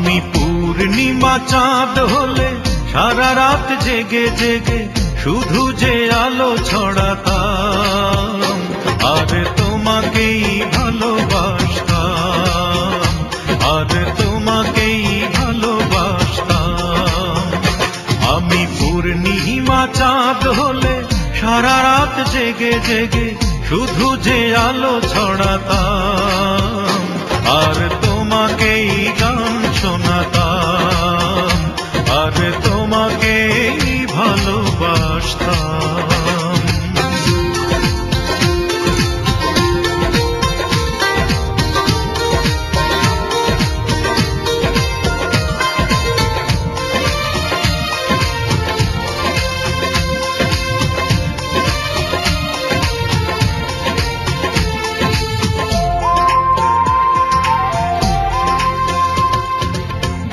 আমি পূর্ণিমা চাঁদ হলে সারা রাত জেগে জেগে শুধু যে আলো ছড়াতাম, আর তোমাকেই ভালোবাসতাম, আর তোমাকেই ভালোবাসতাম। আমি পূর্ণিমা চাঁদ হলে সারা রাত জেগে জেগে শুধু যে আলো ছড়াতাম, আর তোমাকেই গান শোনাতাম, আর তোমাকেই ভালোবাসতাম।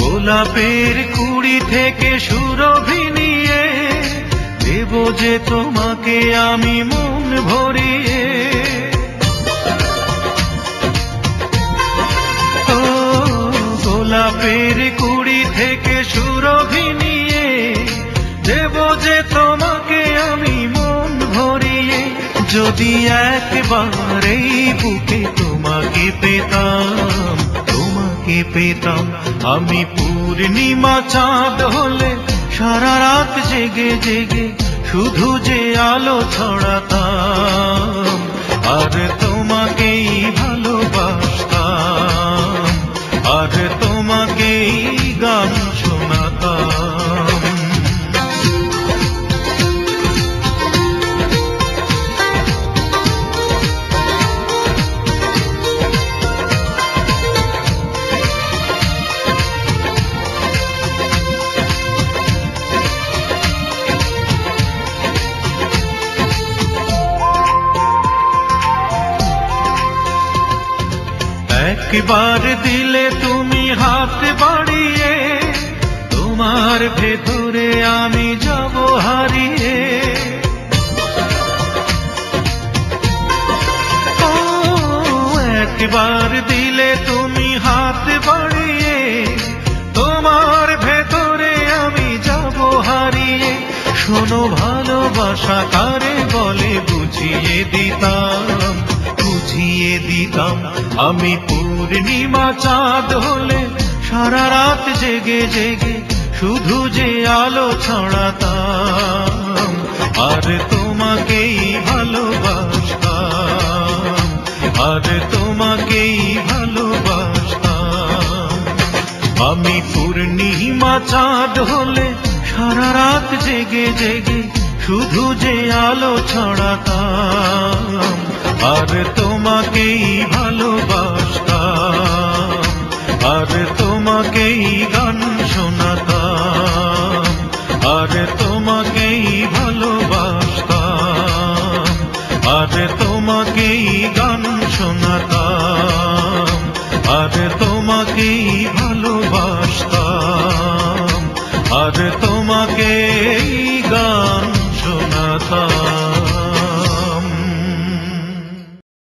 গোলাপের কুড়ি থেকে সুরভি নিয়ে দেব যে তোমাকে আমি মন ভরিয়ে। ও গোলাপের কুড়ি থেকে সুরভি নিয়ে দেব যে তোমাকে আমি মন ভরিয়ে। যদি একবার এই বুকে তোমাকে পেতাম, তোমাকে পেতাম। আমি পূর্ণিমা চাঁদ হলে সারা রাত জেগে জেগে শুধু যে আলো ছড়াতাম, আর তোমাকেই ভালোবাসতাম, আর তোমাকেই গান শোনাতাম। একবার দিলে তুমি হাত বাড়িয়ে, তোমার ভেতরে আমি যাব হারিয়ে। ও একবার দিলে তুমি হাত বাড়িয়ে, তোমার ভেতরে আমি যাব হারিয়ে। শোনো ভালোবাসা কারে বলে বুঝিয়ে দিতাম, বুঝিয়ে দিতাম। আমি পূর্ণিমা চাঁদ হলে সারা রাত জেগে জেগে শুধু যে আলো ছড়াতাম, আর তোমাকেই ভালোবাসতাম, আর তোমাকেই ভালোবাসতাম। আমি পূর্ণিমা চাঁদ হলে সারা রাত জেগে জেগে শুধু যে আলো ছড়াতাম, আর তোমাকেই ভালোবাসতাম, আর তোমাকেই গান শোনা।